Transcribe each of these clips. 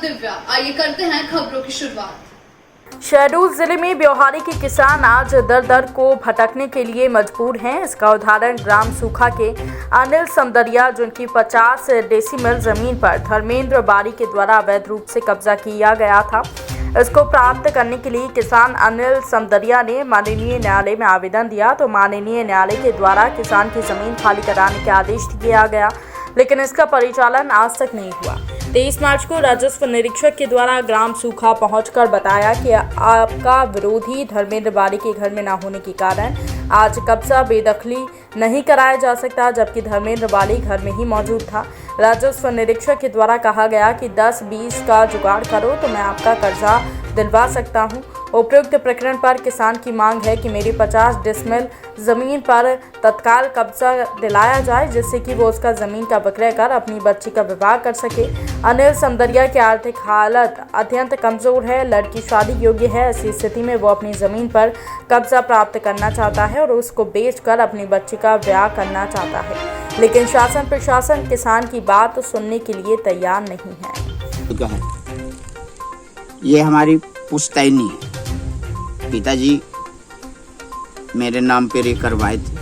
दिव्या। आइए करते हैं खबरों की शुरुआत। शहडोल जिले में ब्योहारी के किसान आज दर दर को भटकने के लिए मजबूर हैं। इसका उदाहरण ग्राम सूखा के अनिल समदरिया, जिनकी 50 डेसिमल जमीन पर धर्मेंद्र बारी के द्वारा अवैध रूप से कब्जा किया गया था। इसको प्राप्त करने के लिए किसान अनिल समदरिया ने माननीय न्यायालय में आवेदन दिया, तो माननीय न्यायालय के द्वारा किसान की जमीन खाली कराने के आदेश दिया गया, लेकिन इसका परिचालन आज तक नहीं हुआ। 23 मार्च को राजस्व निरीक्षक के द्वारा ग्राम सूखा पहुंचकर बताया कि आपका विरोधी धर्मेंद्र बारी के घर में न होने के कारण आज कब्जा बेदखली नहीं कराया जा सकता, जबकि धर्मेंद्र बारी घर में ही मौजूद था। राजस्व निरीक्षक के द्वारा कहा गया कि 10-20 का जुगाड़ करो तो मैं आपका कर्जा दिलवा सकता हूं। उपयुक्त प्रकरण पर किसान की मांग है कि मेरी 50 डेसिमल जमीन पर तत्काल कब्जा दिलाया जाए, जिससे कि वो उसका जमीन का विक्रय कर अपनी बच्ची का विवाह कर सके। अनिल समदरिया की आर्थिक हालत अत्यंत कमजोर है, लड़की शादी योग्य है। ऐसी स्थिति में वो अपनी जमीन पर कब्जा प्राप्त करना चाहता है और उसको बेचकर अपनी बच्ची का ब्याह करना चाहता है, लेकिन शासन प्रशासन किसान की बात सुनने के लिए तैयार नहीं है। ये हमारी पुश्तैनी है। पिताजी मेरे नाम पे करवाए थे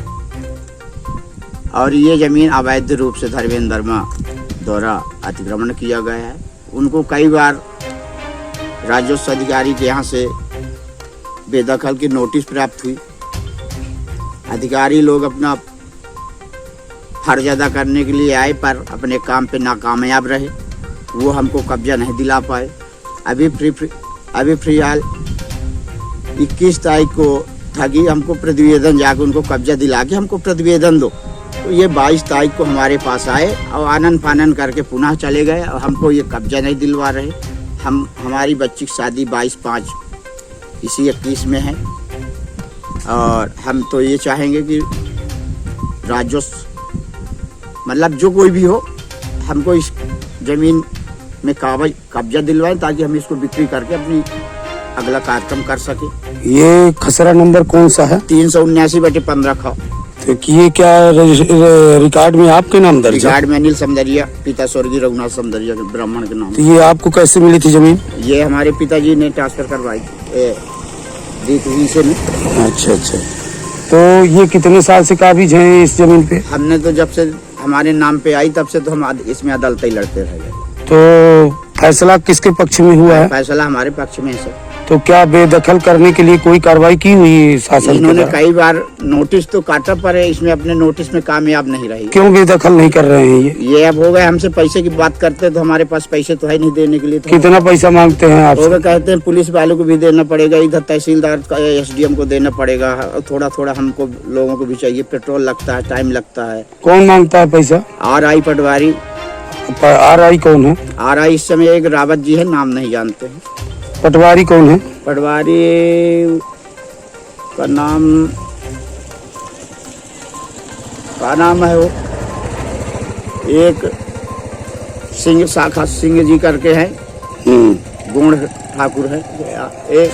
और ये जमीन अवैध रूप से धर्मेंद्र द्वारा अतिक्रमण किया गया है। उनको कई बार राजस्व अधिकारी के यहाँ से बेदखल की नोटिस प्राप्त हुई। अधिकारी लोग अपना फर्ज अदा करने के लिए आए, पर अपने काम पे नाकामयाब रहे। वो हमको कब्जा नहीं दिला पाए। अभी फिलहाल 21 तारीख को ठगी हमको प्रतिवेदन जाकर उनको कब्जा दिला के हमको प्रतिवेदन दो, तो ये 22 तारीख को हमारे पास आए और आनन फानन करके पुनः चले गए और हमको ये कब्जा नहीं दिलवा रहे। हमारी बच्ची की शादी 22/5 इसी 21 में है और हम तो ये चाहेंगे कि राजस्व मतलब जो कोई भी हो हमको इस जमीन में कब्जा दिलवाएं, ताकि हम इसको बिक्री करके अपनी अगला कार्यक्रम कर सके। ये खसरा नंबर कौन सा है? 379/15 खा। तो ये क्या रिकॉर्ड में आपके नाम दर्ज है? रिकॉर्ड में अनिल समदरिया, पिता स्वर्गीय रघुनाथ समदरिया के ब्राह्मण के नाम। तो ये आपको कैसे मिली थी जमीन? ये हमारे पिताजी ने ट्रांसफर करवाई थी से में। अच्छा। तो ये कितने साल से काबिज हैं इस जमीन पे? हमने तो जब से हमारे नाम पे आई तब से तो हम इसमें अदालत ही लड़ते रह गए। तो फैसला किसके पक्ष में हुआ है? फैसला हमारे पक्ष में है सर। तो क्या बेदखल करने के लिए कोई कार्रवाई की हुई शासन? इन्होंने कई बार नोटिस तो काटा, पर इसमें अपने नोटिस में कामयाब नहीं रही। क्यों बेदखल नहीं कर रहे हैं? ये अब हो गए, हमसे पैसे की बात करते तो हमारे पास पैसे तो है नहीं देने के लिए। तो कितना पैसा मांगते हैं आप? कहते हैं पुलिस वालों को भी देना पड़ेगा, इधर तहसीलदार SDM को देना पड़ेगा, थोड़ा थोड़ा हमको लोगों को भी चाहिए। पेट्रोल लगता है, टाइम लगता है। कौन मांगता है पैसा? RI पटवारी। RI कौन है? RI इस समय एक रावत जी है, नाम नहीं जानते हैं। पटवारी कौन है? पटवारी का नाम है वो एक सिंह, शाखा सिंह जी करके हैं। गुण ठाकुर है। एक